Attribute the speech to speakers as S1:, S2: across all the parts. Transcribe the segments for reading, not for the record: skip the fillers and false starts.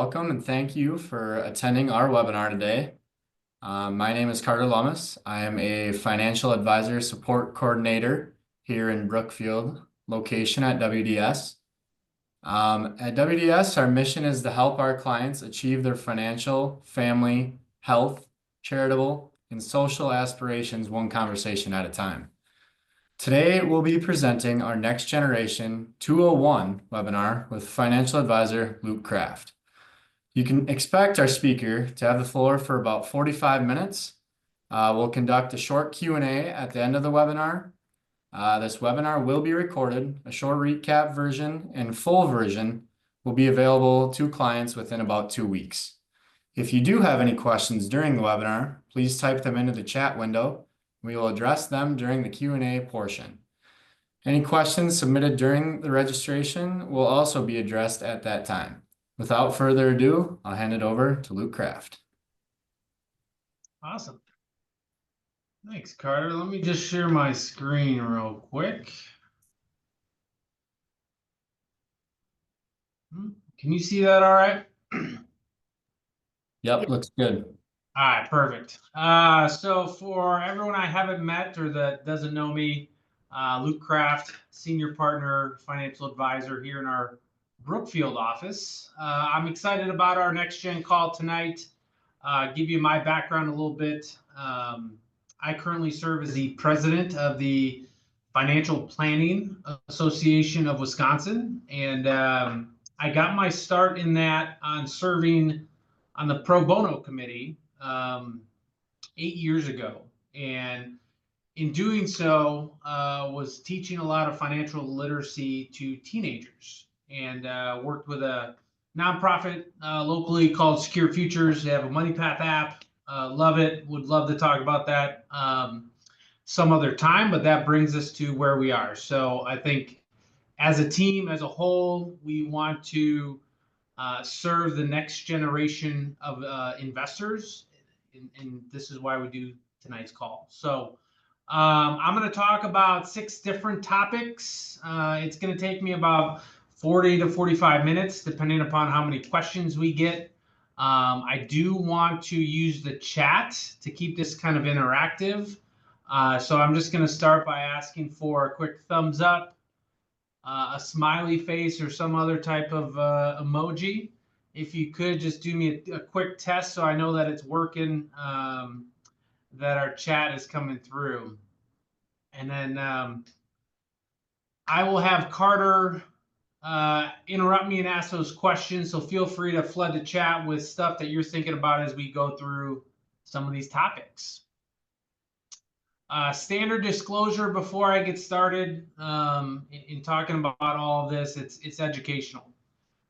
S1: welcome and thank you for attending our webinar today. My name is Carter Lummis. I am a financial advisor support coordinator here in Brookfield location at WDS. At WDS, our mission is to help our clients achieve their financial, family, health, charitable, and social aspirations one conversation at a time. Today, we'll be presenting our Next Generation 201 webinar with financial advisor Luke Kraft. You can expect our speaker to have the floor for about 45 minutes. We'll conduct a short Q&A at the end of the webinar. This webinar will be recorded. A short recap version and full version will be available to clients within about 2 weeks. If you do have any questions during the webinar, please type them into the chat window. We will address them during the Q&A portion. Any questions submitted during the registration will also be addressed at that time. Without further ado, I'll hand it over to Luke Kraft.
S2: Awesome. Thanks, Carter. Let me just share my screen real quick. Can you see that all right?
S1: Yep, looks good.
S2: All right, perfect. So for everyone I haven't met or that doesn't know me, Luke Kraft, Senior Partner Financial Advisor here in our Brookfield office. I'm excited about our Next Gen call tonight. Give you my background a little bit. I currently serve as the president of the Financial Planning Association of Wisconsin, and I got my start in that on serving on the pro bono committee 8 years ago, and in doing so was teaching a lot of financial literacy to teenagers, and worked with a nonprofit locally called Secure Futures. They have a Money Path app. Love it. Would love to talk about that some other time, but that brings us to where we are. So I think as a team, as a whole, we want to serve the next generation of investors, and this is why we do tonight's call. So I'm going to talk about 6 different topics. It's going to take me about 40 to 45 minutes, depending upon how many questions we get. I do want to use the chat to keep this kind of interactive. So I'm just going to start by asking for a quick thumbs up, a smiley face, or some other type of emoji. If you could just do me a quick test so I know that it's working, that our chat is coming through. And then I will have Carter interrupt me and ask those questions. So feel free to flood the chat with stuff that you're thinking about as we go through some of these topics. Standard disclosure before I get started in talking about all of this, it's educational,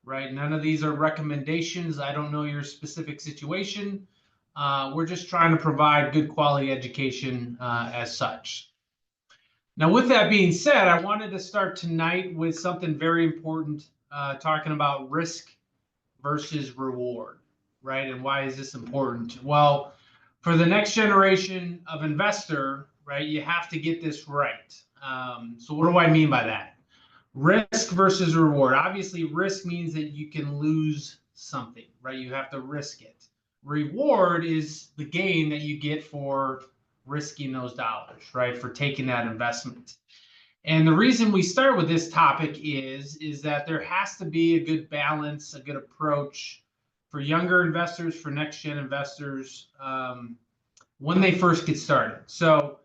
S2: right? None of these are recommendations. I don't know your specific situation. We're just trying to provide good quality education as such. Now, with that being said, I wanted to start tonight with something very important, talking about risk versus reward, right? And why is this important? Well, for the next generation of investor, right, you have to get this right. So what do I mean by that? Risk versus reward. Obviously, risk means that you can lose something, right? You have to risk it. Reward is the gain that you get for risking those dollars, right? For taking that investment. And the reason we start with this topic is that there has to be a good balance, a good approach for younger investors, for next gen investors, when they first get started. So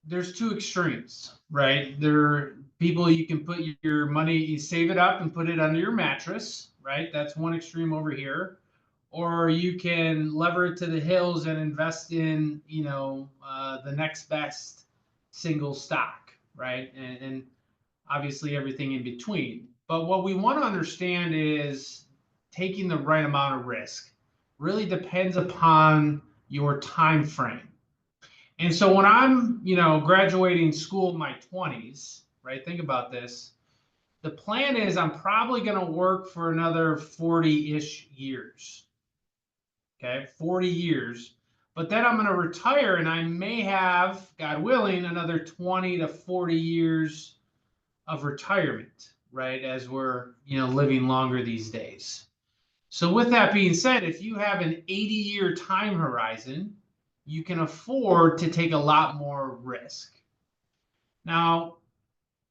S2: there's 2 extremes, right? There are people, you can put your money, you save it up and put it under your mattress, right? That's one extreme over here. Or you can lever it to the hills and invest in, the next best single stock, right? And obviously everything in between. But what we want to understand is taking the right amount of risk really depends upon your time frame. And so when I'm, graduating school in my 20s, right? Think about this. The plan is I'm probably going to work for another 40-ish years. Okay, 40 years. But then I'm going to retire, and I may have, God willing, another 20 to 40 years of retirement, right? As we're, living longer these days. So with that being said, if you have an 80-year time horizon, you can afford to take a lot more risk. Now,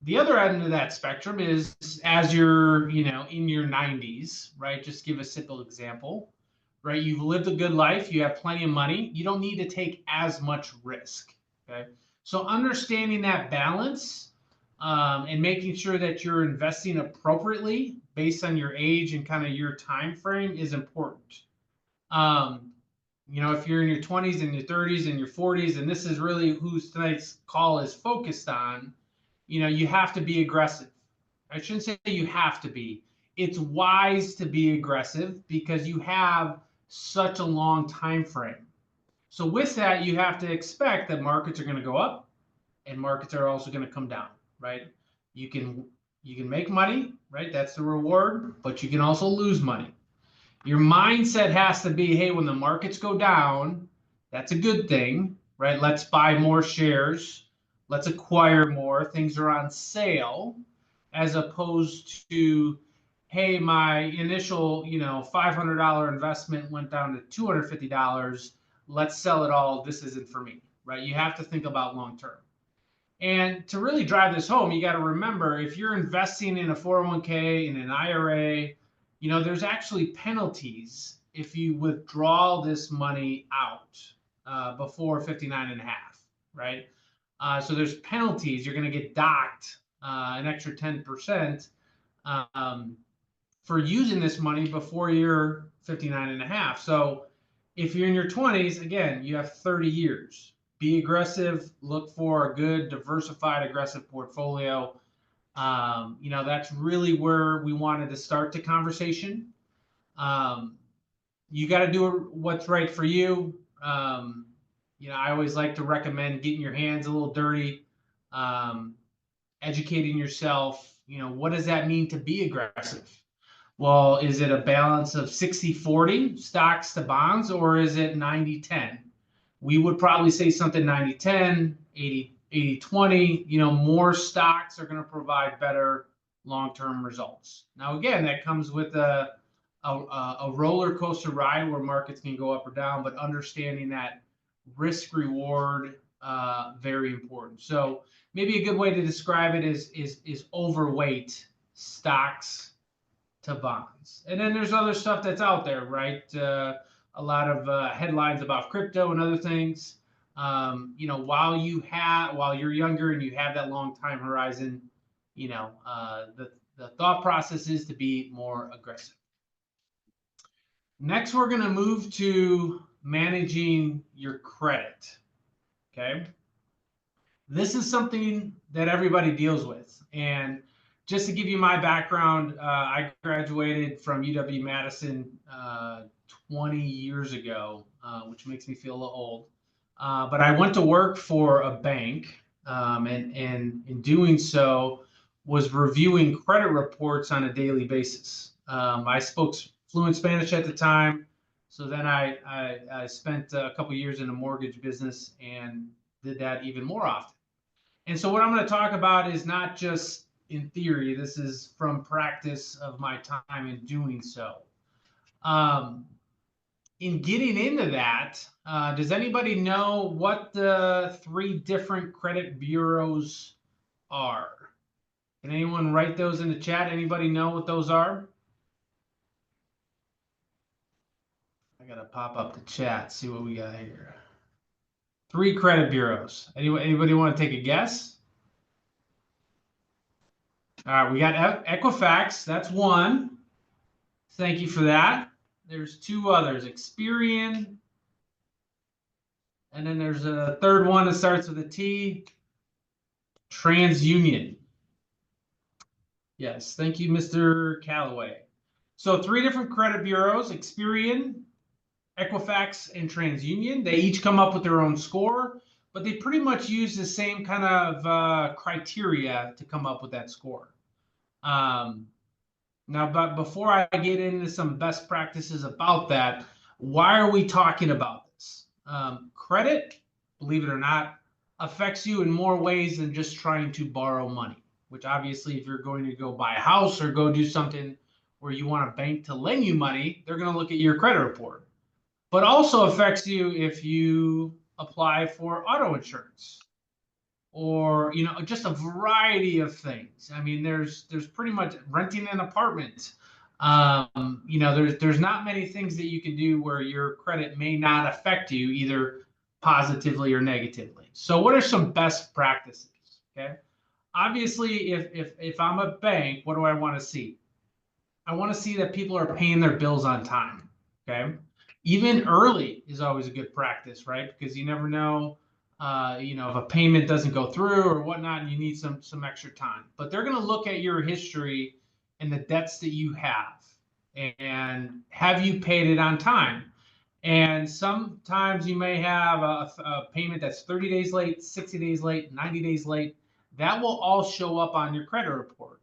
S2: the other end of that spectrum is as you're, in your 90s, right? Just give a simple example, right? You've lived a good life, you have plenty of money, you don't need to take as much risk, okay? So understanding that balance and making sure that you're investing appropriately based on your age and kind of your time frame is important. Um, if you're in your 20s and your 30s and your 40s, and this is really who tonight's call is focused on, you have to be aggressive. I shouldn't say you have to be. It's wise to be aggressive because you have such a long time frame. So with that, you have to expect that markets are going to go up and markets are also going to come down, right? You can you can make money, right? That's the reward, but you can also lose money. Your mindset has to be, hey, when the markets go down, that's a good thing, right? Let's buy more shares. Let's acquire more. Things are on sale, as opposed to, hey, my initial, $500 investment went down to $250. Let's sell it all. This isn't for me, right? You have to think about long term. And to really drive this home, you got to remember if you're investing in a 401k, in an IRA, there's actually penalties if you withdraw this money out before 59 and a half, right? So there's penalties. You're going to get docked an extra 10% um, for using this money before you're 59 and a half. So if you're in your 20s, again, you have 30 years. Be aggressive, look for a good, diversified, aggressive portfolio. That's really where we wanted to start the conversation. You got to do what's right for you. I always like to recommend getting your hands a little dirty, educating yourself. What does that mean to be aggressive? Well, is it a balance of 60-40 stocks to bonds, or is it 90-10? We would probably say something 90-10, 80-20. More stocks are going to provide better long-term results. Now, again, that comes with a roller coaster ride where markets can go up or down, but understanding that risk reward, very important. So maybe a good way to describe it is overweight stocks to bonds. And then there's other stuff that's out there, right? A lot of headlines about crypto and other things. While you're younger and you have that long time horizon, the thought process is to be more aggressive. Next, we're going to move to managing your credit. Okay. This is something that everybody deals with. And just to give you my background, I graduated from UW-Madison 20 years ago, which makes me feel a little old. But I went to work for a bank, and in doing so, was reviewing credit reports on a daily basis. I spoke fluent Spanish at the time, so then I spent a couple years in the mortgage business and did that even more often. And so what I'm going to talk about is not just in theory, this is from practice of my time in doing so. In getting into that, does anybody know what the 3 different credit bureaus are? Can anyone write those in the chat? Anybody know what those are? I got to pop up the chat, see what we got here. 3 credit bureaus. Anybody want to take a guess? All right, we got Equifax. That's one. Thank you for that. There's 2 others, Experian, and then there's a third one that starts with a T, TransUnion. Yes, thank you, Mr. Callaway. So 3 different credit bureaus, Experian, Equifax, and TransUnion. They each come up with their own score, but they pretty much use the same kind of criteria to come up with that score. Now, but before I get into some best practices about that, why are we talking about this? Credit, believe it or not, affects you in more ways than just trying to borrow money, which obviously if you're going to go buy a house or go do something, or you want a bank to lend you money, they're going to look at your credit report. But also affects you if you apply for auto insurance or just a variety of things. I mean, there's pretty much renting an apartment. There's not many things that you can do where your credit may not affect you either positively or negatively. So what are some best practices? Okay. Obviously, if I'm a bank, what do I want to see? I want to see that people are paying their bills on time. Okay. Even early is always a good practice, right? Because you never know, if a payment doesn't go through or whatnot, and you need some extra time. But they're going to look at your history and the debts that you have you paid it on time? And sometimes you may have a payment that's 30 days late, 60 days late, 90 days late. That will all show up on your credit report.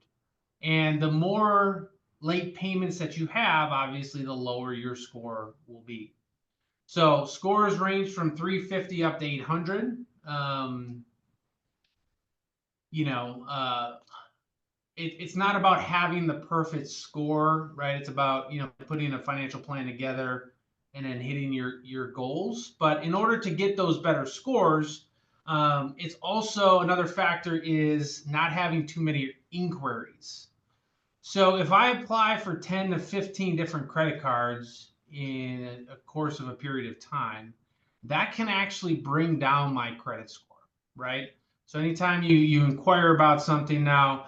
S2: And the more late payments that you have, obviously, the lower your score will be. So scores range from 350 up to 800. It's not about having the perfect score, right? It's about putting a financial plan together and then hitting your goals. But in order to get those better scores, it's also another factor is not having too many inquiries. So if I apply for 10 to 15 different credit cards in a course of a period of time, that can actually bring down my credit score, right? So anytime you inquire about something now,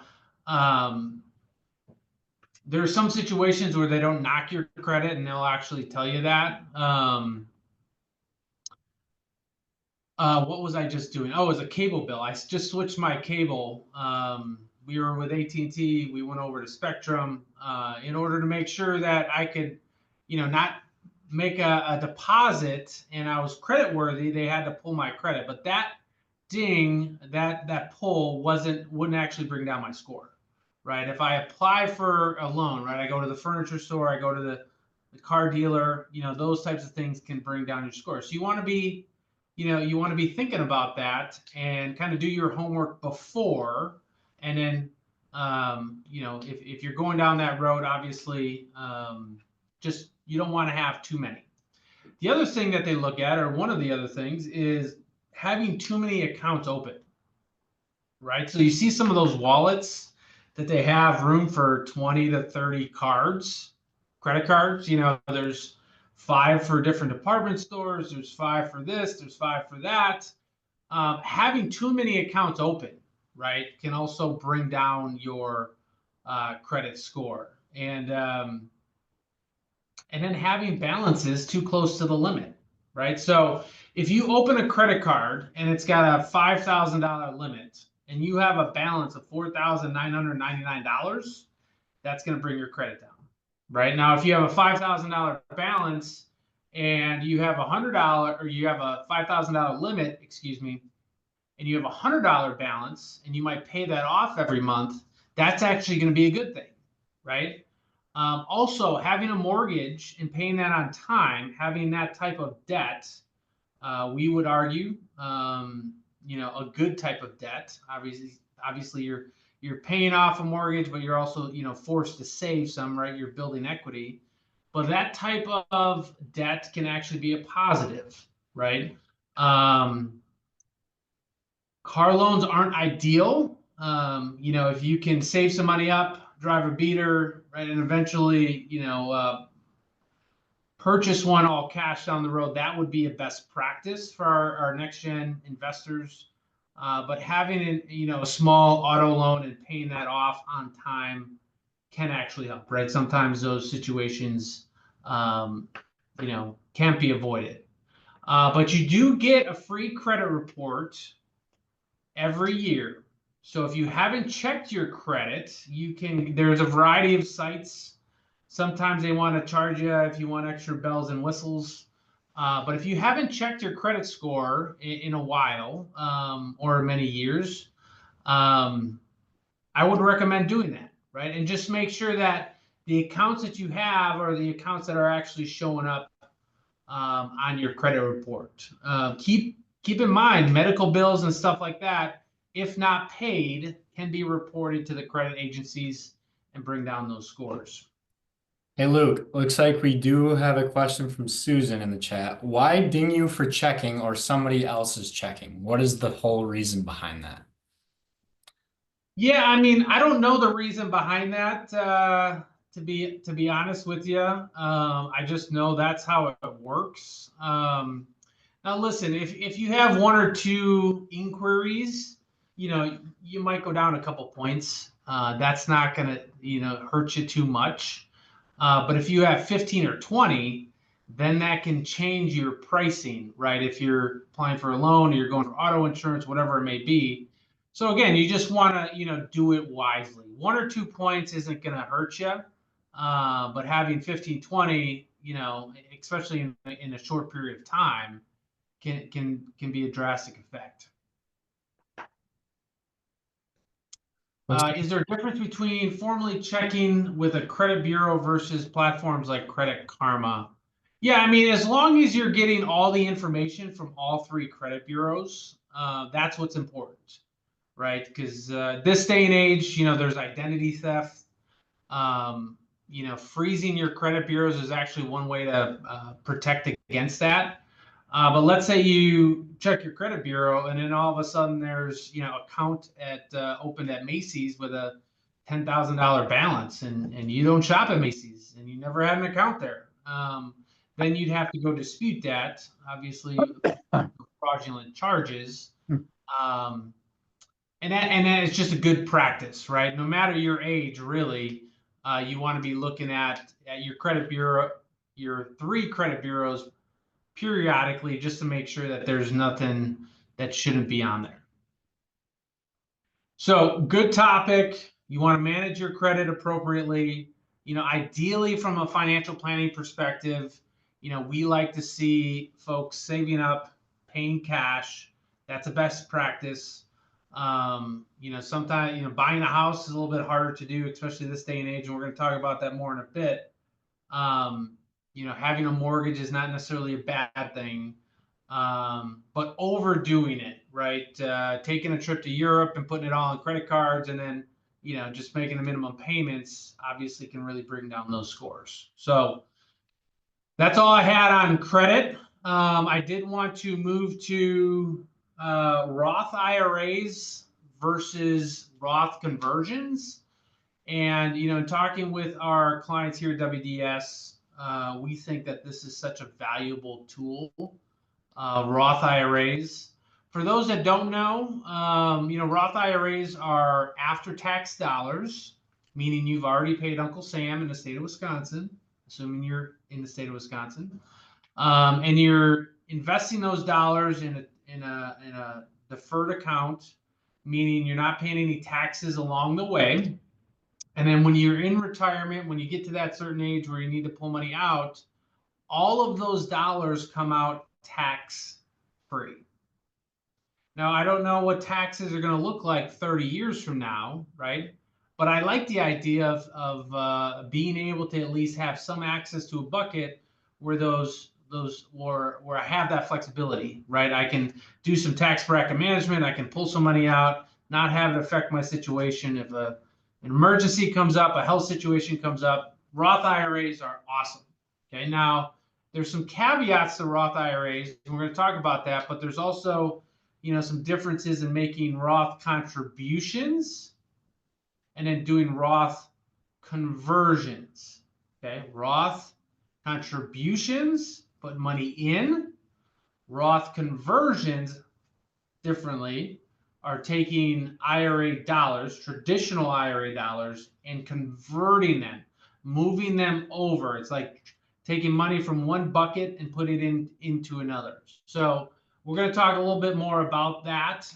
S2: there are some situations where they don't knock your credit and they'll actually tell you that. What was I just doing? Oh, it was a cable bill. I just switched my cable. We were with AT&T. We went over to Spectrum in order to make sure that I could, not make a deposit and I was credit worthy. They had to pull my credit, but that pull wouldn't actually bring down my score, right? If I apply for a loan, right, I go to the furniture store, I go to the car dealer, those types of things can bring down your score. So you want to be thinking about that and kind of do your homework before. And then, if you're going down that road, obviously, just you don't want to have too many. The other thing that they look at, or one of the other things, is having too many accounts open, right? So you see some of those wallets that they have room for 20 to 30 cards, credit cards. There's 5 for different department stores. There's 5 for this. There's 5 for that. Having too many accounts open, right, can also bring down your credit score. And then having balances too close to the limit, right? So if you open a credit card and it's got a $5,000 limit and you have a balance of $4,999, that's going to bring your credit down, right? Now, if you have a $5,000 balance and you have $100 or you have a $5,000 limit, excuse me, and you have a $100 balance and you might pay that off every month, that's actually going to be a good thing, right? Also, having a mortgage and paying that on time, having that type of debt, we would argue, a good type of debt. Obviously, you're paying off a mortgage, but you're also forced to save some, right? You're building equity, but that type of debt can actually be a positive, right? Car loans aren't ideal. If you can save some money up, drive a beater, right, and eventually, purchase one all cash down the road, that would be a best practice for our next gen investors. But having a small auto loan and paying that off on time can actually help, right? Sometimes those situations, can't be avoided. But you do get a free credit report every year. So if you haven't checked your credit, there's a variety of sites. Sometimes they want to charge you if you want extra bells and whistles. But if you haven't checked your credit score in a while, or many years, I would recommend doing that, right? And just make sure that the accounts that you have are the accounts that are actually showing up on your credit report. Keep in mind, medical bills and stuff like that, if not paid, can be reported to the credit agencies and bring down those scores.
S1: Hey Luke, looks like we do have a question from Susan in the chat. Why ding you for checking or somebody else is checking? What is the whole reason behind that?
S2: Yeah, I mean, I don't know the reason behind that. To be honest with you, I just know that's how it works. Now, listen, if you have one or two inquiries, you might go down a couple points. That's not gonna, hurt you too much. But if you have 15 or 20, then that can change your pricing, right? If you're applying for a loan or you're going for auto insurance, whatever it may be. So again, you just want to, do it wisely. One or two points isn't going to hurt you, but having 15, 20, especially in a short period of time, can be a drastic effect. Is there a difference between formally checking with a credit bureau versus platforms like Credit Karma? Yeah, I mean, as long as you're getting all the information from all three credit bureaus, that's what's important, right? Because this day and age, there's identity theft. Freezing your credit bureaus is actually one way to protect against that. But let's say you check your credit bureau and then all of a sudden there's account at opened at Macy's with a $10,000 balance and you don't shop at Macy's and you never had an account there. Then you'd have to go dispute that, obviously fraudulent charges. Um, and that is just a good practice, right? No matter your age, really, you want to be looking at your credit bureau, your three credit bureaus periodically, just to make sure that there's nothing that shouldn't be on there. So good topic. You want to manage your credit appropriately. Ideally from a financial planning perspective, we like to see folks saving up, paying cash. That's a best practice. Sometimes, buying a house is a little bit harder to do, especially this day and age, and we're going to talk about that more in a bit. Having a mortgage is not necessarily a bad thing, but overdoing it, right? Taking a trip to Europe and putting it all on credit cards and then, just making the minimum payments obviously can really bring down those scores. So that's all I had on credit. I did want to move to Roth IRAs versus Roth conversions. And, talking with our clients here at WDS, we think that this is such a valuable tool, Roth IRAs. For those that don't know, Roth IRAs are after-tax dollars, meaning you've already paid Uncle Sam in the state of Wisconsin, assuming you're in the state of Wisconsin, and you're investing those dollars in a deferred account, meaning you're not paying any taxes along the way. And then when you're in retirement, when you get to that certain age where you need to pull money out, all of those dollars come out tax free. Now, I don't know what taxes are going to look like 30 years from now, right? But I like the idea of being able to at least have some access to a bucket where where I have that flexibility, right? I can do some tax bracket management. I can pull some money out, not have it affect my situation. If an emergency comes up, a health situation comes up, Roth IRAs are awesome. Okay, now there's some caveats to Roth IRAs, and we're going to talk about that. But there's also some differences in making Roth contributions and then doing Roth conversions. Okay, Roth contributions, put money in. Roth conversions, differently, are taking IRA dollars, traditional IRA dollars, and converting them, moving them over. It's like taking money from one bucket and putting it into another. So we're going to talk a little bit more about that.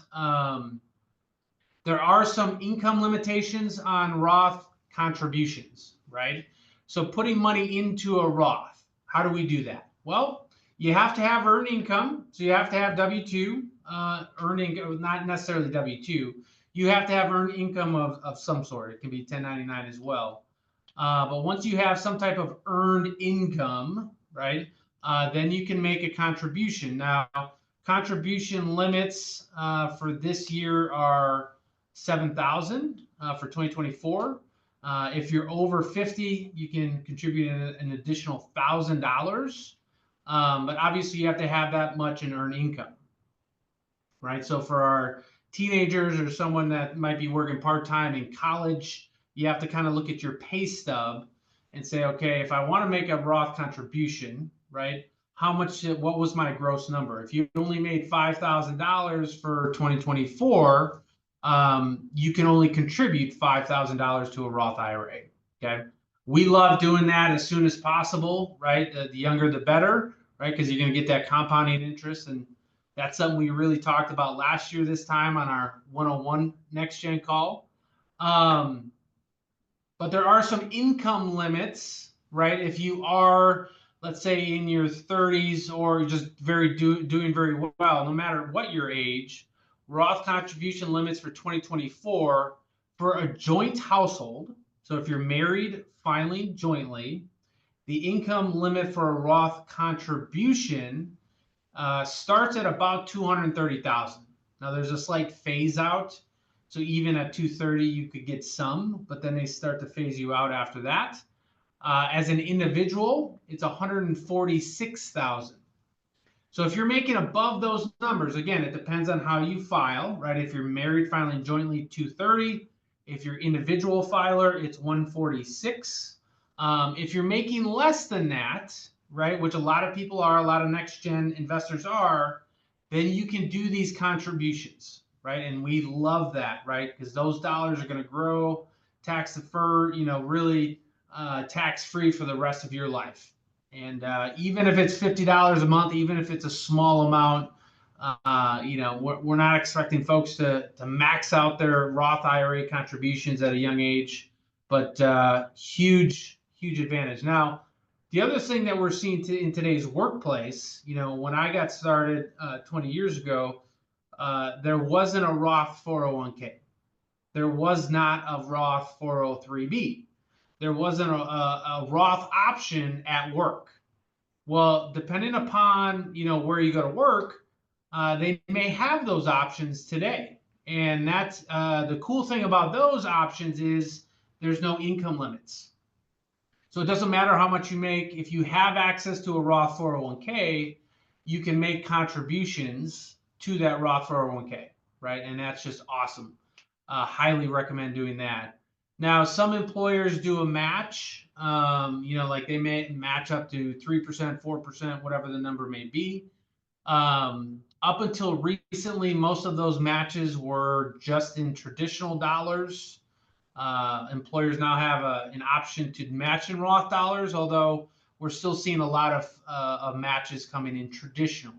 S2: There are some income limitations on Roth contributions, right? So putting money into a Roth, how do we do that? Well, you have to have earned income. So you have to have W-2 earning, not necessarily W-2. You have to have earned income of some sort. It can be 1099 as well. But once you have some type of earned income, right, then you can make a contribution. Now, contribution limits for this year are 7,000 for 2024. If you're over 50, you can contribute an additional $1,000. But obviously, you have to have that much in earned income, right? So for our teenagers or someone that might be working part-time in college, you have to kind of look at your pay stub and say, okay, if I want to make a Roth contribution, right? What was my gross number? If you only made $5,000 for 2024, you can only contribute $5,000 to a Roth IRA. Okay. We love doing that as soon as possible, right? The younger, the better, right? Because you're going to get that compounding interest. And that's something we really talked about last year, this time on our 101 Next Gen call. But there are some income limits, right? If you are, let's say, in your 30s or just doing very well, no matter what your age, Roth contribution limits for 2024 for a joint household. So if you're married, filing jointly, the income limit for a Roth contribution starts at about 230,000. Now there's a slight phase out. So even at 230, you could get some, but then they start to phase you out after that. As an individual, it's 146,000. So if you're making above those numbers, again, it depends on how you file, right? If you're married filing jointly, 230. If you're individual filer, it's 146. If you're making less than that, right, which a lot of people are, a lot of next gen investors are, then you can do these contributions, right? And we love that, right? Because those dollars are going to grow tax deferred, really tax free for the rest of your life. And even if it's $50 a month, even if it's a small amount, we're not expecting folks to max out their Roth IRA contributions at a young age, but huge, huge advantage. Now, the other thing that we're seeing in today's workplace, when I got started 20 years ago, there wasn't a Roth 401k. There was not a Roth 403b. There wasn't a Roth option at work. Well, depending upon where you go to work, they may have those options today. And that's the cool thing about those options is there's no income limits. So it doesn't matter how much you make. If you have access to a Roth 401k, you can make contributions to that Roth 401k, right? And that's just awesome. Highly recommend doing that. Now, some employers do a match, like they may match up to 3%, 4%, whatever the number may be. Up until recently, most of those matches were just in traditional dollars. Employers now have an option to match in Roth dollars, although we're still seeing a lot of matches coming in traditional.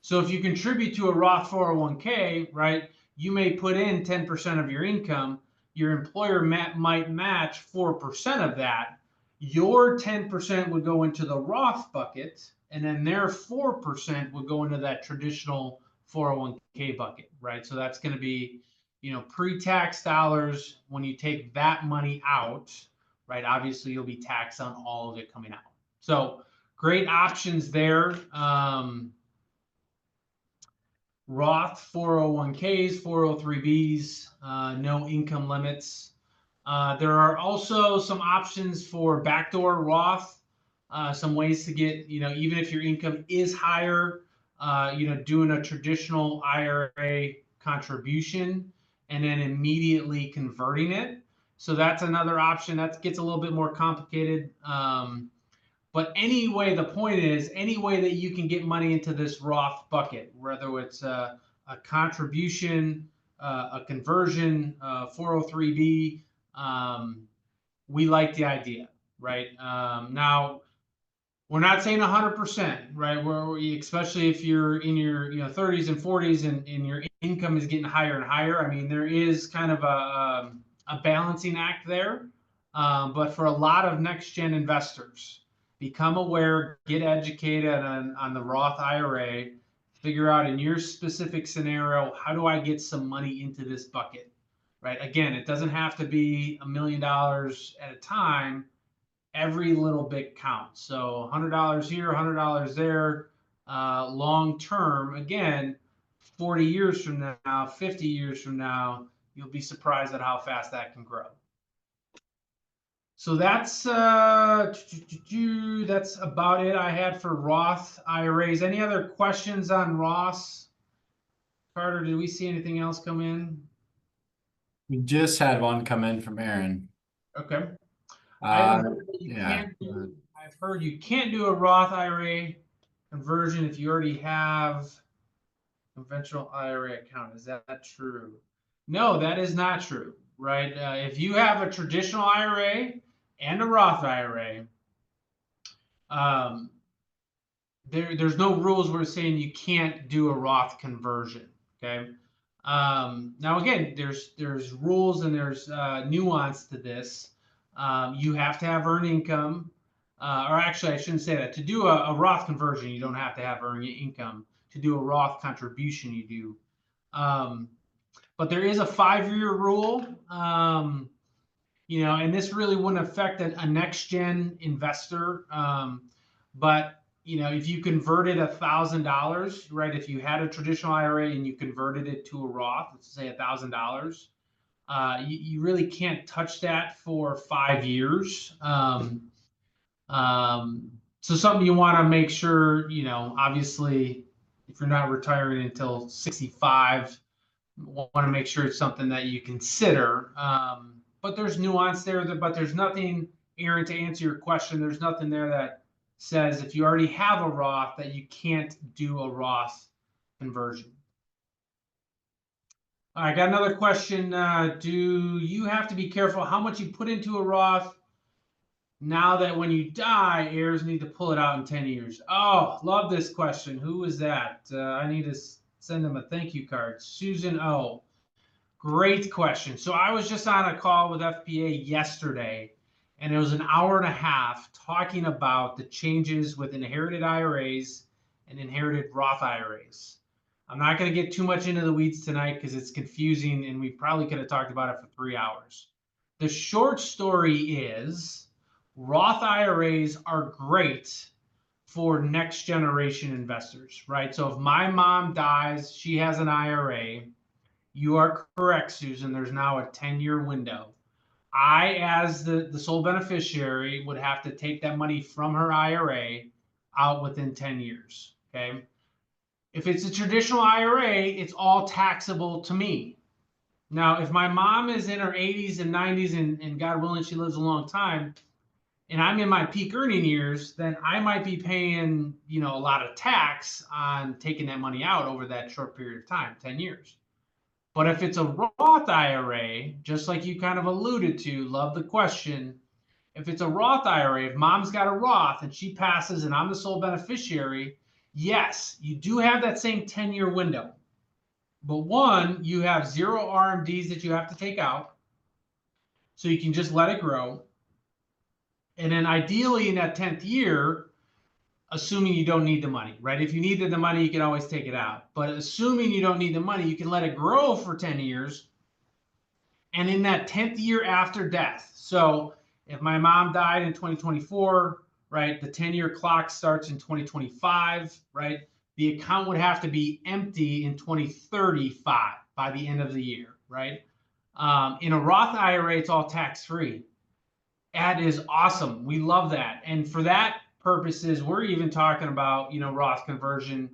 S2: So if you contribute to a Roth 401k, right, you may put in 10% of your income. Your employer might match 4% of that. Your 10% would go into the Roth bucket, and then their 4% would go into that traditional 401k bucket, right? So that's going to be, pre-tax dollars. When you take that money out, right, obviously you'll be taxed on all of it coming out. So great options there. Roth 401ks, 403bs, no income limits. There are also some options for backdoor Roth, some ways to get, even if your income is higher, doing a traditional IRA contribution and then immediately converting it. So that's another option. That gets a little bit more complicated. But anyway, the point is, any way that you can get money into this Roth bucket, whether it's a contribution, a conversion, 403b, we like the idea, right? Now, we're not saying 100%, right? Especially if you're in your 30s and 40s and your income is getting higher and higher. I mean, there is kind of a balancing act there. But for a lot of next gen investors, become aware, get educated on the Roth IRA, figure out in your specific scenario, how do I get some money into this bucket, right? Again, it doesn't have to be $1 million at a time. Every little bit counts. So $100 here, $100 there, long term, again, 40 years from now, 50 years from now, you'll be surprised at how fast that can grow. So that's that's about it I had for Roth IRAs. Any other questions on Roths? Carter, did we see anything else come in?
S1: We just had one come in from Aaron.
S2: Okay. I have
S1: Uh,
S2: heard that you
S1: yeah.
S2: can't do, I've heard you can't do a Roth IRA conversion if you already have conventional IRA account. Is that true? No, that is not true, right? If you have a traditional IRA and a Roth IRA, um, there's no rules we're saying you can't do a Roth conversion. Okay. Now again, there's rules and there's nuance to this. You have to have earned income, or actually, I shouldn't say that. To do a Roth conversion, you don't have to have earned income. To do a Roth contribution, you do. But there is a 5-year rule. And this really wouldn't affect a next gen investor. But if you converted $1,000, right? If you had a traditional IRA and you converted it to a Roth, let's say $1,000, you really can't touch that for 5 years. So something you want to make sure, obviously, if you're not retiring until 65, want to make sure it's something that you consider. But there's nuance there, but there's nothing, Aaron, to answer your question, there's nothing there that says if you already have a Roth that you can't do a Roth conversion. All right, got another question. Do you have to be careful how much you put into a Roth now that when you die, heirs need to pull it out in 10 years? Oh, love this question. Who is that? I need to send them a thank you card. Susan O. Great question. So I was just on a call with FPA yesterday, and it was an hour and a half talking about the changes with inherited IRAs and inherited Roth IRAs. I'm not going to get too much into the weeds tonight because it's confusing, and we probably could have talked about it for 3 hours. The short story is Roth IRAs are great for next generation investors, right? So if my mom dies, she has an IRA. You are correct, Susan. There's now a 10-year window. I, as the sole beneficiary, would have to take that money from her IRA out within 10 years. Okay. If it's a traditional IRA, it's all taxable to me. Now, if my mom is in her 80s and 90s, and God willing, she lives a long time, and I'm in my peak earning years, then I might be paying, a lot of tax on taking that money out over that short period of time, 10 years. But if it's a Roth IRA, just like you kind of alluded to, love the question. If it's a Roth IRA, if mom's got a Roth and she passes and I'm the sole beneficiary, yes, you do have that same 10-year window. But one, you have 0 RMDs that you have to take out. So you can just let it grow. And then ideally in that 10th year, assuming you don't need the money, right? If you needed the money, you can always take it out. But assuming you don't need the money, you can let it grow for 10 years. And in that 10th year after death, so if my mom died in 2024, right, the 10-year clock starts in 2025, right? The account would have to be empty in 2035 by the end of the year, right? In a Roth IRA, it's all tax-free. That is awesome. We love that. And for that purposes, we're even talking about, Roth conversions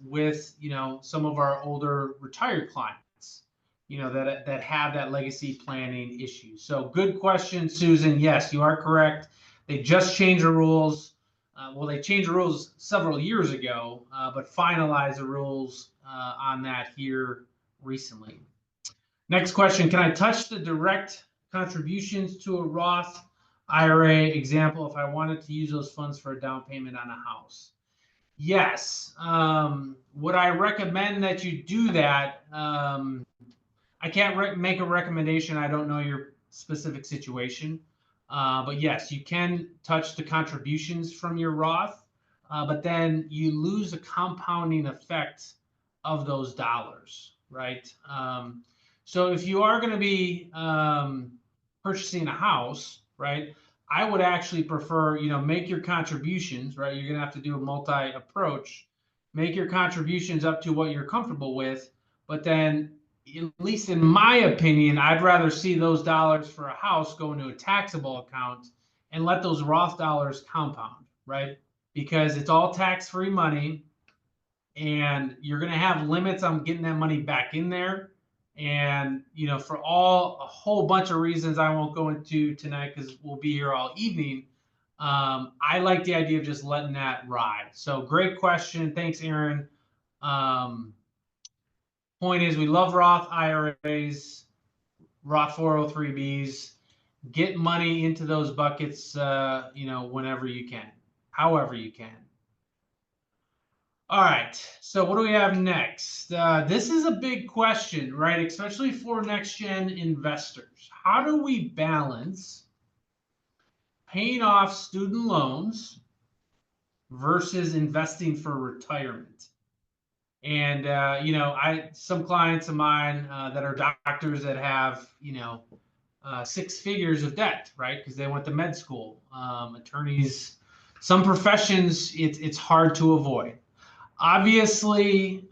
S2: with, some of our older retired clients, that have that legacy planning issue. So good question, Susan. Yes, you are correct. They just changed the rules. Well, they changed the rules several years ago, but finalized the rules on that here recently. Next question, can I touch the direct contributions to a Roth IRA example if I wanted to use those funds for a down payment on a house? Yes. Would I recommend that you do that? I can't make a recommendation. I don't know your specific situation. But yes, you can touch the contributions from your Roth, but then you lose the compounding effect of those dollars, right? So if you are going to be purchasing a house, right, I would actually prefer, make your contributions, right? You're going to have to do a multi approach, make your contributions up to what you're comfortable with, but then at least in my opinion, I'd rather see those dollars for a house go into a taxable account and let those Roth dollars compound, right? Because it's all tax-free money and you're going to have limits on getting that money back in there. And, for a whole bunch of reasons I won't go into tonight because we'll be here all evening. I like the idea of just letting that ride. So great question. Thanks, Aaron. Um, Point is, we love Roth IRAs, Roth 403Bs. Get money into those buckets, whenever you can, however you can. All right, so what do we have next? This is a big question, right? Especially for next gen investors. How do we balance paying off student loans versus investing for retirement? And some clients of mine that are doctors that have 6 figures of debt, right? Because they went to med school. Attorneys, some professions, it's hard to avoid. Obviously,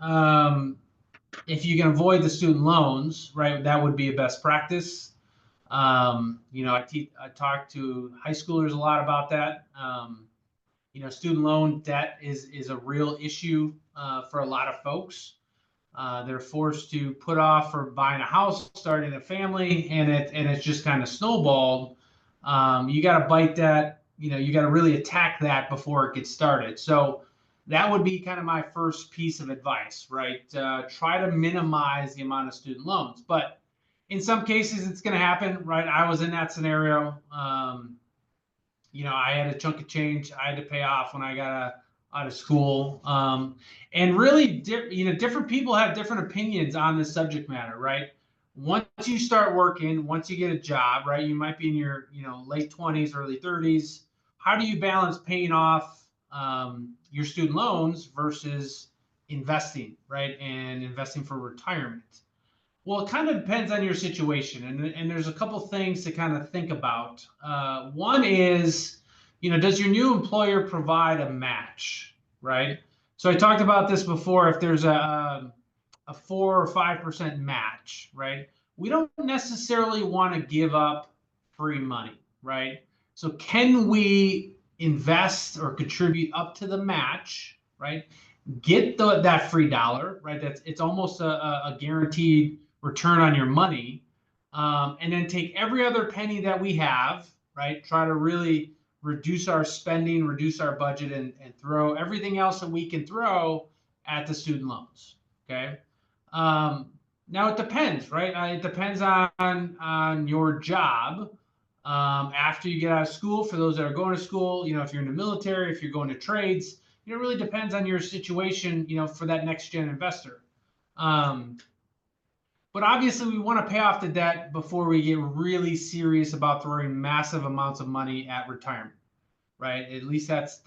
S2: if you can avoid the student loans, right, that would be a best practice. I talk to high schoolers a lot about that. Student loan debt is a real issue for a lot of folks. They're forced to put off for buying a house, starting a family, and it's just kind of snowballed. You got to bite that. You got to really attack that before it gets started. So that would be kind of my first piece of advice, right? Try to minimize the amount of student loans, but in some cases it's going to happen, right? I was in that scenario. I had a chunk of change I had to pay off when I got out of school. And really, different people have different opinions on this subject matter, right? Once you start working, once you get a job, right, you might be in your, late 20s, early 30s. How do you balance paying off your student loans versus investing, right? And investing for retirement. Well, it kind of depends on your situation, and there's a couple things to kind of think about. One is, does your new employer provide a match, right? So I talked about this before. If there's a 4 or 5% match, right? We don't necessarily want to give up free money, right? So can we invest or contribute up to the match, right? Get that free dollar, right? It's almost a guaranteed return on your money, and then take every other penny that we have, right? Try to really reduce our spending, reduce our budget, and throw everything else that we can throw at the student loans. Okay. Now it depends, right? It depends on your job. After you get out of school, for those that are going to school, if you're in the military, if you're going to trades, it really depends on your situation, for that next gen investor. But obviously, we want to pay off the debt before we get really serious about throwing massive amounts of money at retirement, right? At least that's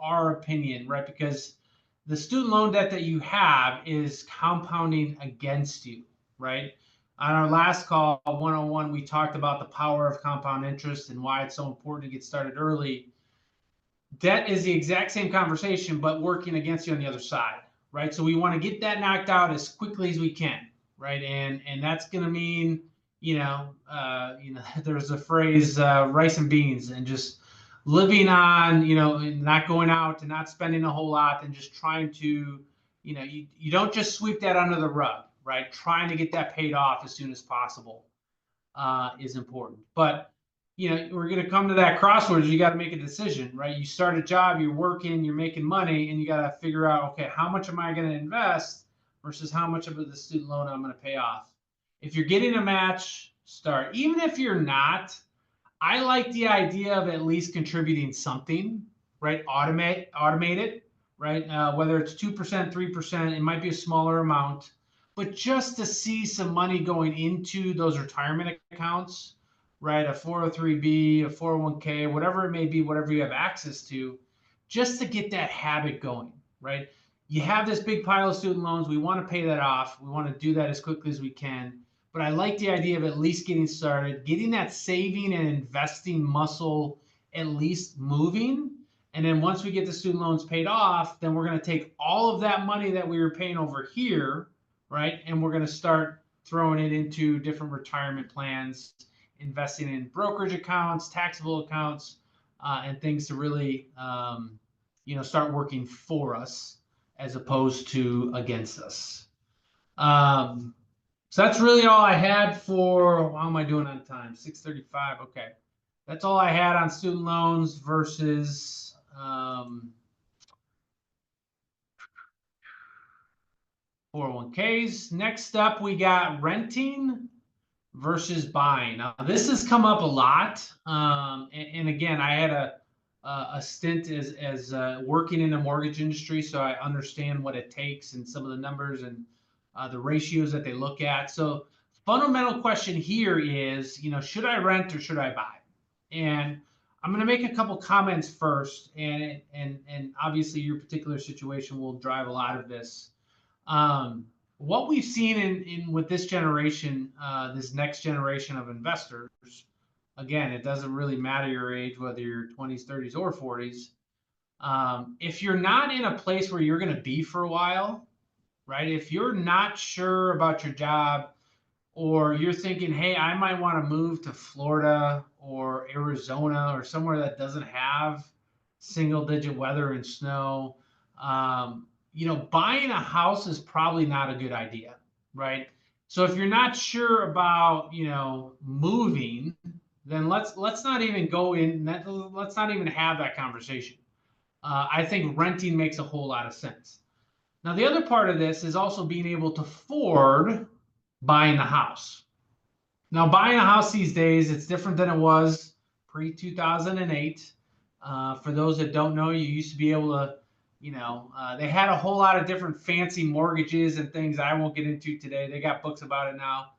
S2: our opinion, right? Because the student loan debt that you have is compounding against you, right? On our last call, 101, we talked about the power of compound interest and why it's so important to get started early. Debt is the exact same conversation, but working against you on the other side, right? So we want to get that knocked out as quickly as we can, right? And that's going to mean, there's a phrase, rice and beans, and just living on, not going out and not spending a whole lot, and just trying to, you don't just sweep that under the rug, right? Trying to get that paid off as soon as possible is important. But we're going to come to that crossroads. You got to make a decision, right? You start a job, you're working, you're making money, and you got to figure out, okay, how much am I going to invest versus how much of the student loan I'm going to pay off. If you're getting a match, start. Even if you're not, I like the idea of at least contributing something, right? Automate it, right? Whether it's 2%, 3%, it might be a smaller amount, but just to see some money going into those retirement accounts, right? A 403B, a 401k, whatever it may be, whatever you have access to, just to get that habit going, right? You have this big pile of student loans. We want to pay that off. We want to do that as quickly as we can. But I like the idea of at least getting started, getting that saving and investing muscle at least moving. And then once we get the student loans paid off, then we're going to take all of that money that we were paying over here, right? And we're going to start throwing it into different retirement plans, investing in brokerage accounts, taxable accounts, and things to really, start working for us as opposed to against us. So that's really all I had for, how am I doing on time? 6:35. Okay. That's all I had on student loans versus 401ks. Next up, we got renting versus buying. Now, this has come up a lot. And again, I had a stint as working in the mortgage industry, so I understand what it takes and some of the numbers and the ratios that they look at. So, fundamental question here is, should I rent or should I buy? And I'm going to make a couple comments first, and obviously your particular situation will drive a lot of this. What we've seen in with this generation, this next generation of investors, again, it doesn't really matter your age, whether you're 20s, 30s, or 40s. If you're not in a place where you're going to be for a while, right? If you're not sure about your job, or you're thinking, hey, I might want to move to Florida or Arizona or somewhere that doesn't have single digit weather and snow, buying a house is probably not a good idea, right? So if you're not sure about, moving, then let's not even go in. Let's not even have that conversation. I think renting makes a whole lot of sense. Now, the other part of this is also being able to afford buying a house. Now, buying a house these days, it's different than it was pre-2008. For those that don't know, you used to be able to, they had a whole lot of different fancy mortgages and things I won't get into today. They got books about it now.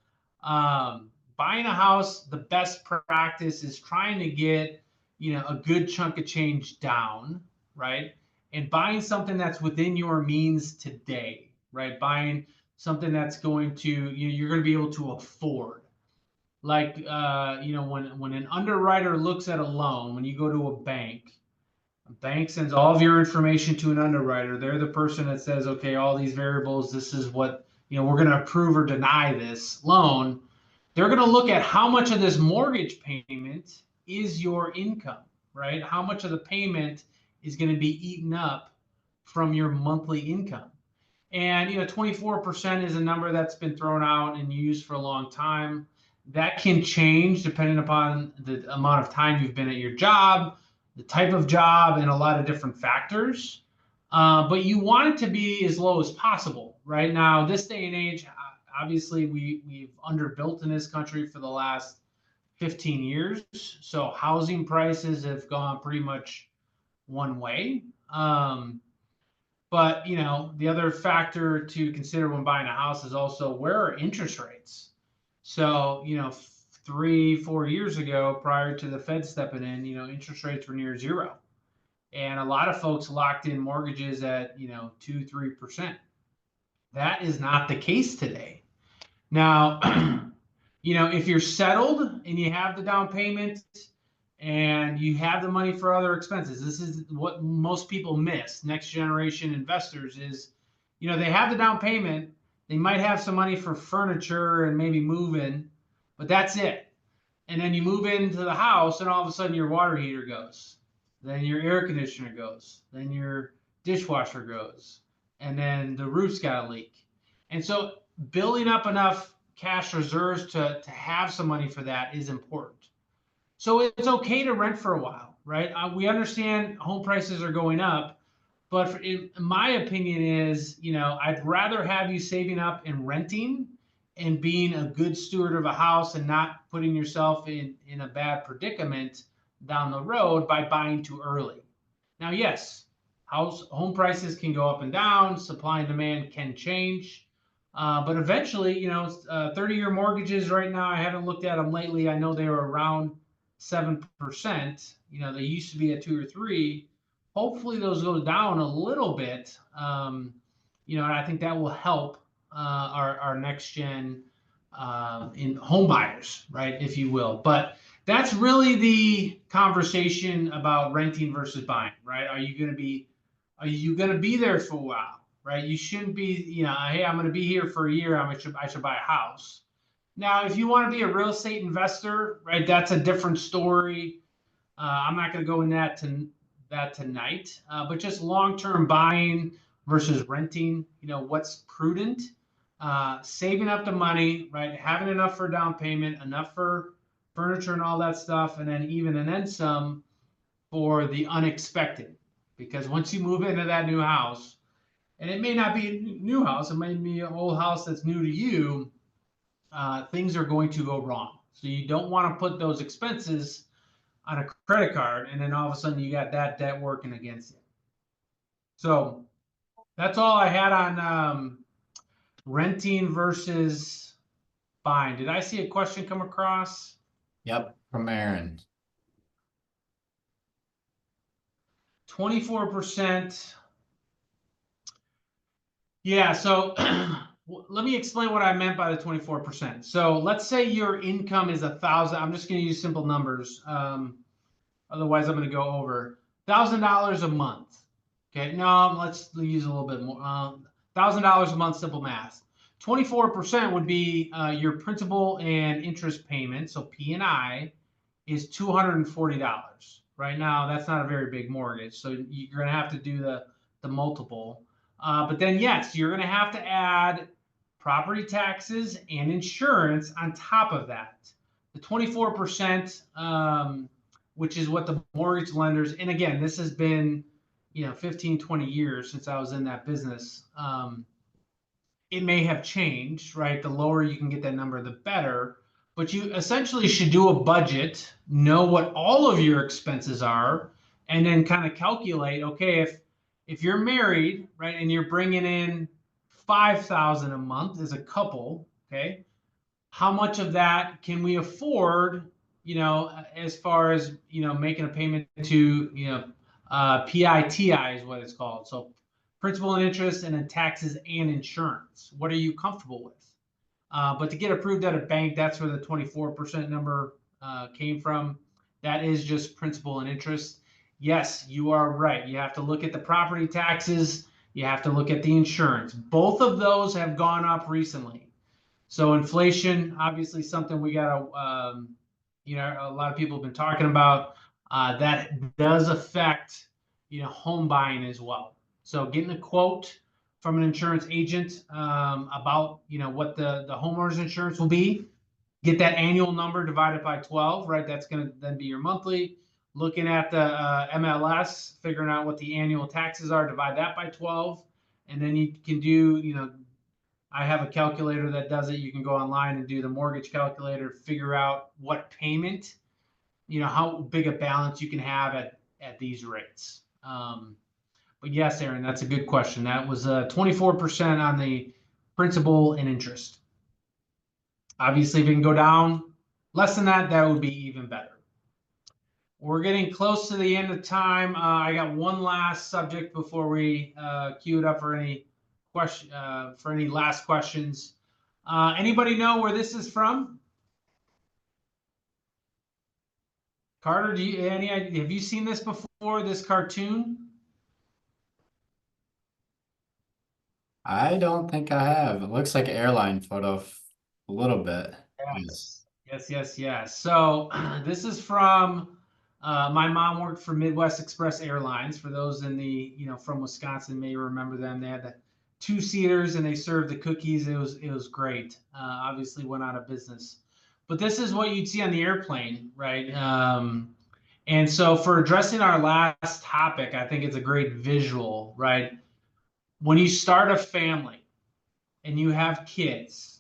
S2: Buying a house, the best practice is trying to get, a good chunk of change down, right? And buying something that's within your means today, right? Buying something that's going to, you're going to be able to afford. Like, when an underwriter looks at a loan, when you go to a bank sends all of your information to an underwriter. They're the person that says, okay, all these variables, this is what, we're going to approve or deny this loan. They're going to look at how much of this mortgage payment is your income, right? How much of the payment is going to be eaten up from your monthly income. And 24% is a number that's been thrown out and used for a long time. That can change depending upon the amount of time you've been at your job, the type of job, and a lot of different factors. But you want it to be as low as possible. Right now, this day and age, obviously we've underbuilt in this country for the last 15 years. So housing prices have gone pretty much one way. But the other factor to consider when buying a house is also, where are interest rates? So 3-4 years ago, prior to the Fed stepping in, interest rates were near zero, and a lot of folks locked in mortgages at 2-3%. That is not the case today. Now, if you're settled and you have the down payment and you have the money for other expenses, this is what most people miss. Next generation investors is, they have the down payment, they might have some money for furniture and maybe move in, but that's it. And then you move into the house and all of a sudden your water heater goes, then your air conditioner goes, then your dishwasher goes, and then the roof's got a leak. And so building up enough cash reserves to have some money for that is important. So it's okay to rent for a while, right? We understand home prices are going up, but in my opinion is, I'd rather have you saving up and renting and being a good steward of a house and not putting yourself in a bad predicament down the road by buying too early. Now, yes, home prices can go up and down, supply and demand can change. But eventually, 30-year mortgages right now, I haven't looked at them lately. I know they were around 7%. They used to be at 2 or 3. Hopefully those go down a little bit. And I think that will help our next gen in home buyers, right, if you will. But that's really the conversation about renting versus buying, right? Are you going to be there for a while? right? You shouldn't be, hey, I'm going to be here for a year. I should buy a house. Now, if you want to be a real estate investor, right, that's a different story. I'm not going to go in that tonight, but just long-term buying versus renting, what's prudent, saving up the money, right, having enough for down payment, enough for furniture and all that stuff, and then some for the unexpected. Because once you move into that new house, and it may not be a new house, it may be an old house that's new to you, things are going to go wrong. So you don't want to put those expenses on a credit card, and then all of a sudden you got that debt working against you. So that's all I had on renting versus buying. Did I see a question come across?
S1: Yep, from Aaron.
S2: 24%. Yeah, so let me explain what I meant by the 24%. So let's say your income is 1,000. I'm just going to use simple numbers. Otherwise, I'm going to go over $1,000 a month. Okay, no, let's use a little bit more. $1,000 a month, simple math. 24% would be your principal and interest payment. So P&I is $240. Right now, that's not a very big mortgage. So you're going to have to do the multiple. But then, yes, you're going to have to add property taxes and insurance on top of that. The 24%, which is what the mortgage lenders, and again, this has been, 15, 20 years since I was in that business. It may have changed, right? The lower you can get that number, the better. But you essentially should do a budget, know what all of your expenses are, and then kind of calculate, okay, if you're married, right, and you're bringing in 5,000 a month as a couple, okay, how much of that can we afford, as far as, making a payment to, PITI is what it's called. So principal and interest, and then taxes and insurance. What are you comfortable with? But to get approved at a bank, that's where the 24% number came from. That is just principal and interest. Yes, you are right. You have to look at the property taxes. You have to look at the insurance. Both of those have gone up recently. So inflation, obviously something we got to, a lot of people have been talking about. That does affect, home buying as well. So getting a quote from an insurance agent about, what the homeowner's insurance will be. Get that annual number divided by 12, right? That's going to then be your monthly. Looking at the MLS, figuring out what the annual taxes are, divide that by 12. And then you can do, I have a calculator that does it. You can go online and do the mortgage calculator, figure out what payment, how big a balance you can have at these rates. But yes, Aaron, that's a good question. That was 24% on the principal and interest. Obviously, if it can go down less than that, that would be even better. We're getting close to the end of time. I got one last subject before we queue it up for any last questions. Anybody know where this is from? Carter, have you seen this before, this cartoon?
S1: I don't think I have. It looks like an airline photo a little bit. Yes.
S2: Yes. So this is from my mom worked for Midwest Express Airlines. For those in the, from Wisconsin may remember them. They had the two-seaters and they served the cookies. It was great. Obviously went out of business. But this is what you'd see on the airplane, right? And so for addressing our last topic, I think it's a great visual, right? When you start a family and you have kids,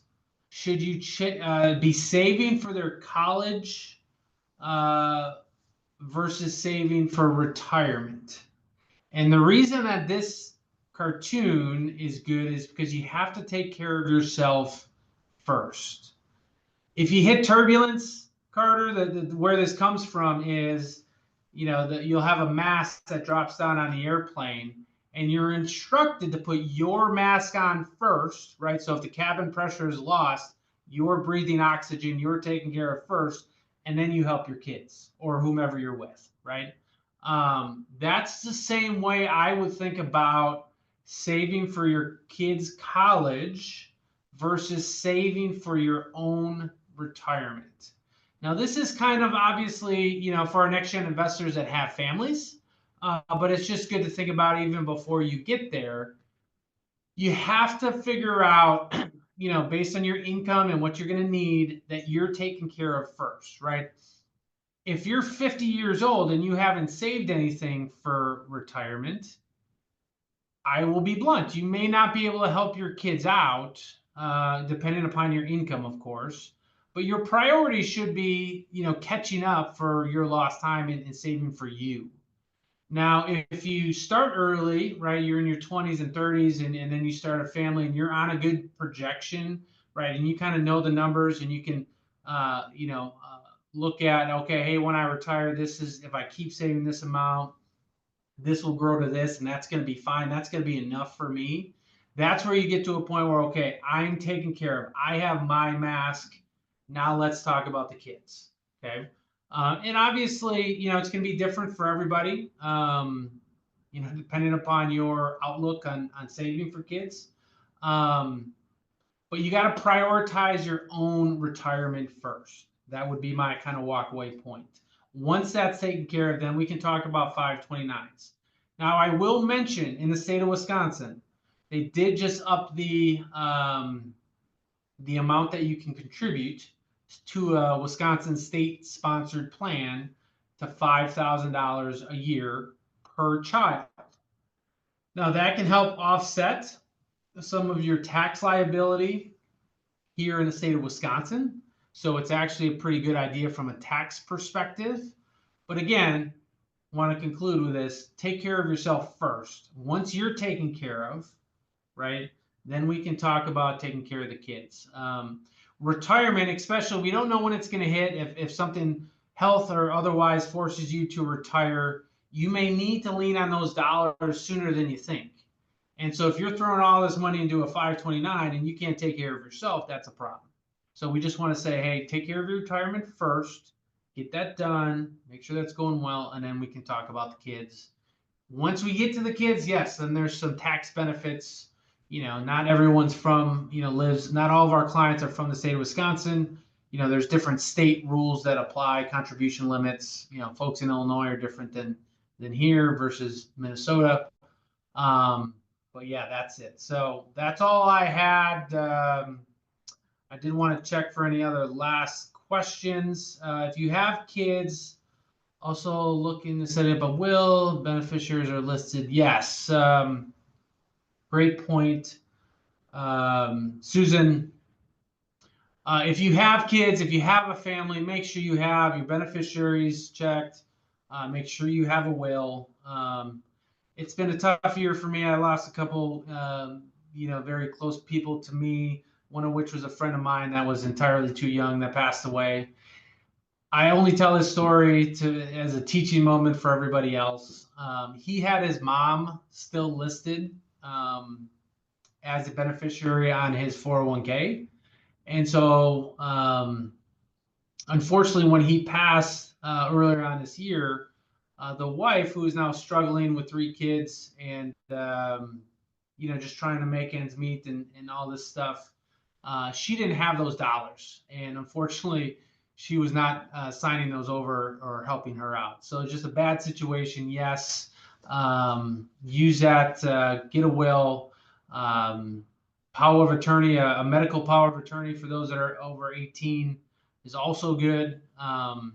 S2: should you be saving for their college versus saving for retirement? And the reason that this cartoon is good is because you have to take care of yourself first. If you hit turbulence, Carter, where this comes from is, that you'll have a mask that drops down on the airplane, and you're instructed to put your mask on first, right? So if the cabin pressure is lost, you're breathing oxygen, you're taken care of first, and then you help your kids or whomever you're with, right? That's the same way I would think about saving for your kids' college versus saving for your own retirement. Now, this is kind of obviously, for our next gen investors that have families, but it's just good to think about even before you get there. You have to figure out, based on your income and what you're going to need, that you're taken care of first, right? If you're 50 years old and you haven't saved anything for retirement, I will be blunt. You may not be able to help your kids out, depending upon your income, of course. But your priority should be, catching up for your lost time and saving for you. Now, if you start early, right, you're in your 20s and 30s, and then you start a family and you're on a good projection, right, and you kind of know the numbers and you can, look at, okay, hey, when I retire, this is, if I keep saving this amount, this will grow to this, and that's going to be fine. That's going to be enough for me. That's where you get to a point where, okay, I'm taken care of. I have my mask. Now let's talk about the kids. Okay. And obviously, it's going to be different for everybody, depending upon your outlook on saving for kids. But you got to prioritize your own retirement first. That would be my kind of walkaway point. Once that's taken care of, then we can talk about 529s. Now, I will mention in the state of Wisconsin, they did just up the amount that you can contribute to a Wisconsin state-sponsored plan to $5,000 a year per child. Now, that can help offset some of your tax liability here in the state of Wisconsin. So it's actually a pretty good idea from a tax perspective. But again, want to conclude with this, take care of yourself first. Once you're taken care of, right, then we can talk about taking care of the kids. Retirement, especially, we don't know when it's going to hit. If something health or otherwise forces you to retire, you may need to lean on those dollars sooner than you think. And so if you're throwing all this money into a 529 and you can't take care of yourself, that's a problem. So we just want to say, hey, take care of your retirement first, get that done, make sure that's going well, and then we can talk about the kids. Once we get to the kids, yes, then there's some tax benefits. Not everyone's from, not all of our clients are from the state of Wisconsin. There's different state rules that apply, contribution limits. Folks in Illinois are different than here versus Minnesota. But yeah, that's it. So that's all I had. I did want to check for any other last questions. If you have kids, also looking to set up a will, beneficiaries are listed. Yes. Great point. Susan, if you have kids, if you have a family, make sure you have your beneficiaries checked. Make sure you have a will. It's been a tough year for me. I lost a couple, very close people to me, one of which was a friend of mine that was entirely too young that passed away. I only tell this story as a teaching moment for everybody else. He had his mom still listed as a beneficiary on his 401k. And so, unfortunately, when he passed earlier on this year, the wife, who is now struggling with 3 kids and just trying to make ends meet and all this stuff, she didn't have those dollars, and unfortunately, she was not signing those over or helping her out. So just a bad situation. Yes, use that. Get a will. Power of attorney, a medical power of attorney for those that are over 18 is also good. But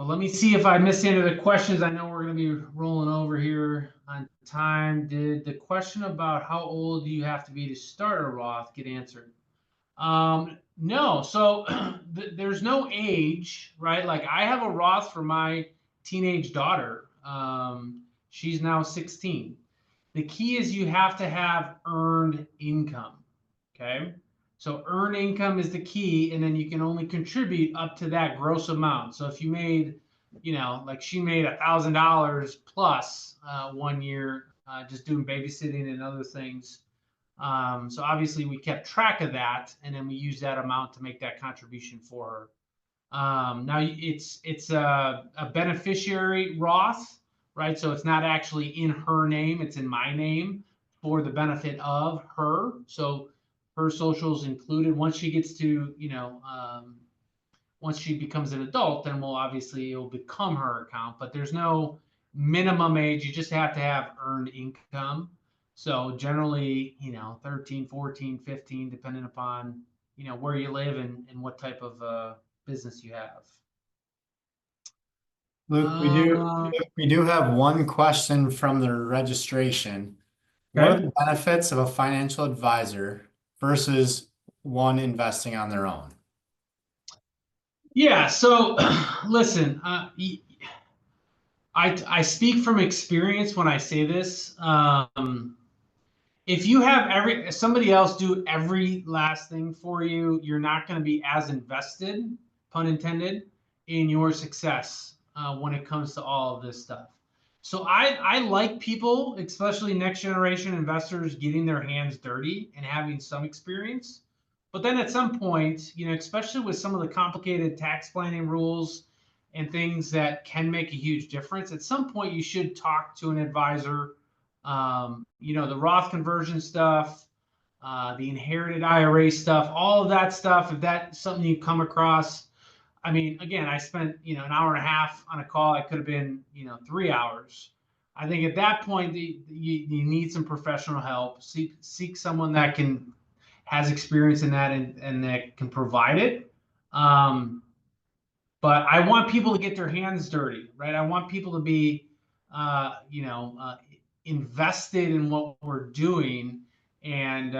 S2: let me see if I missed any of the questions. I know we're going to be rolling over here on time. Did the question about how old do you have to be to start a Roth get answered? No. So there's no age, right? Like I have a Roth for my teenage daughter. She's now 16. The key is you have to have earned income. Okay. So earned income is the key, and then you can only contribute up to that gross amount. So if you made, like she made $1,000 plus 1 year just doing babysitting and other things. So obviously we kept track of that, and then we used that amount to make that contribution for her. Now it's a beneficiary Roth, right? So it's not actually in her name, it's in my name for the benefit of her. So her socials included. Once she gets to, once she becomes an adult, then it'll become her account, but there's no minimum age. You just have to have earned income. So generally, 13, 14, 15, depending upon, where you live and what type of business you have.
S1: Luke,
S2: Uh,
S1: we do have one question from the registration. What are
S2: okay.
S1: the benefits of a financial advisor versus one investing on their own?
S2: Yeah. So listen, I speak from experience when I say this. If you have somebody else do every last thing for you, you're not going to be as invested, pun intended, in your success when it comes to all of this stuff. So I like people, especially next generation investors, getting their hands dirty and having some experience. But then at some point, especially with some of the complicated tax planning rules and things that can make a huge difference, at some point you should talk to an advisor. The Roth conversion stuff, the inherited IRA stuff, all of that stuff. If that's something you come across, I mean, again, I spent an hour and a half on a call. It could have been 3 hours. I think at that point you need some professional help. Seek someone that has experience in that and that can provide it. But I want people to get their hands dirty, right? I want people to be, invested in what we're doing, and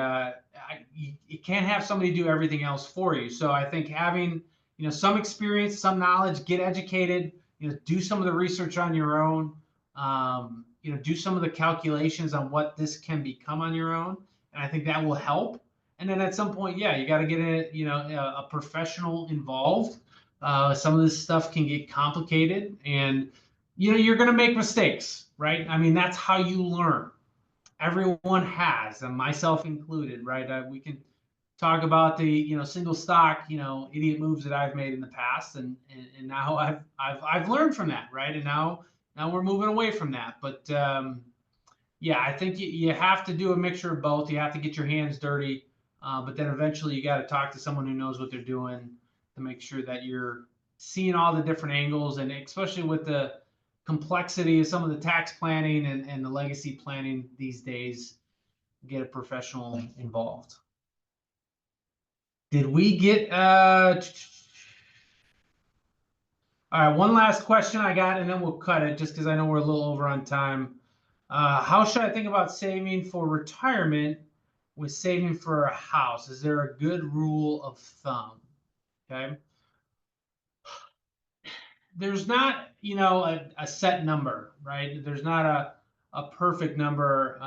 S2: you can't have somebody do everything else for you. So I think having, some experience, some knowledge, get educated, do some of the research on your own, do some of the calculations on what this can become on your own, and I think that will help. And then at some point, yeah, you got to get a professional involved. Some of this stuff can get complicated, and you're going to make mistakes, right? I mean, that's how you learn. Everyone has, and myself included, right? We can talk about the single stock idiot moves that I've made in the past, and now I've learned from that, right? And now we're moving away from that. But yeah, I think you have to do a mixture of both. You have to get your hands dirty, but then eventually you got to talk to someone who knows what they're doing to make sure that you're seeing all the different angles, and especially with the complexity of some of the tax planning and the legacy planning these days, get a professional involved. Did we get all right, one last question I got, and then we'll cut it just because I know we're a little over on time. How should I think about saving for retirement with saving for a house? Is there a good rule of thumb? Okay. There's not, a set number, right? There's not a perfect number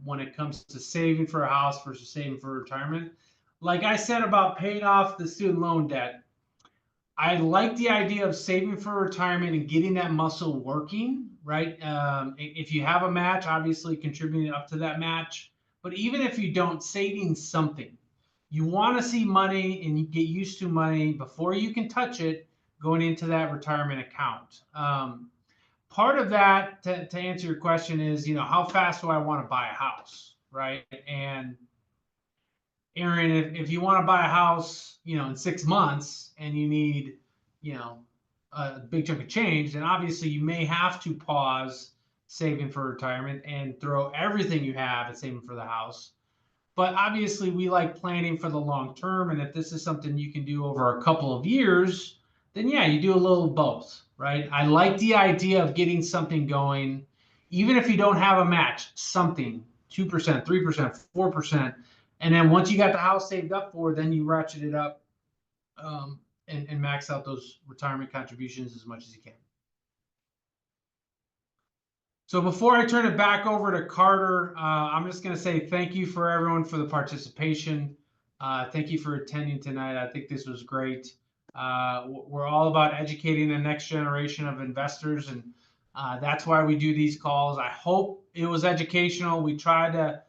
S2: when it comes to saving for a house versus saving for retirement. Like I said about paying off the student loan debt, I like the idea of saving for retirement and getting that muscle working, right? If you have a match, obviously contributing up to that match. But even if you don't, saving something. You want to see money and you get used to money before you can touch it going into that retirement account. Part of that, to answer your question, is, how fast do I want to buy a house, right? And Aaron, if you want to buy a house, in 6 months and you need, a big chunk of change, then obviously you may have to pause saving for retirement and throw everything you have at saving for the house. But obviously we like planning for the long term. And if this is something you can do over a couple of years, then yeah, you do a little of both, right? I like the idea of getting something going, even if you don't have a match, something, 2%, 3%, 4%. And then once you got the house saved up for, then you ratchet it up and max out those retirement contributions as much as you can. So before I turn it back over to Carter, I'm just going to say thank you for everyone for the participation. Thank you for attending tonight. I think this was great. We're all about educating the next generation of investors, and that's why we do these calls. I hope it was educational. We tried to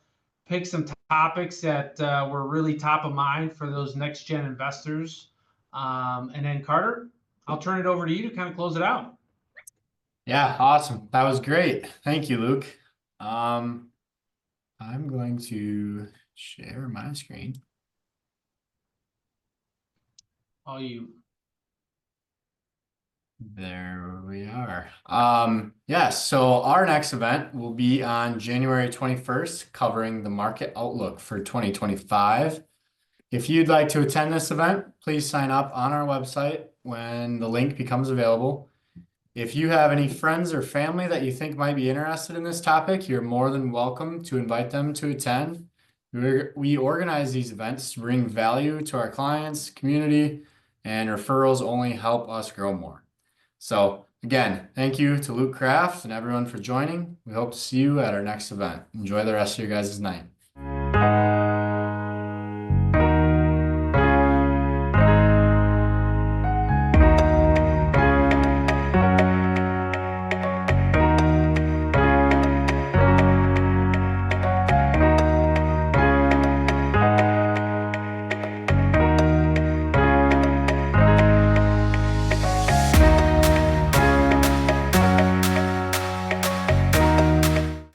S2: pick some topics that were really top of mind for those next gen investors. And then Carter, I'll turn it over to you to kind of close it out.
S1: Yeah, awesome. That was great. Thank you, Luke. Um, I'm going to share my screen.
S2: All you.
S1: There we are. Yes, so our next event will be on January 21st, covering the market outlook for 2025. If you'd like to attend this event, please sign up on our website when the link becomes available. If you have any friends or family that you think might be interested in this topic, you're more than welcome to invite them to attend. We organize these events to bring value to our clients, community, and referrals only help us grow more. So again, thank you to Luke Kraft and everyone for joining. We hope to see you at our next event. Enjoy the rest of your guys' night.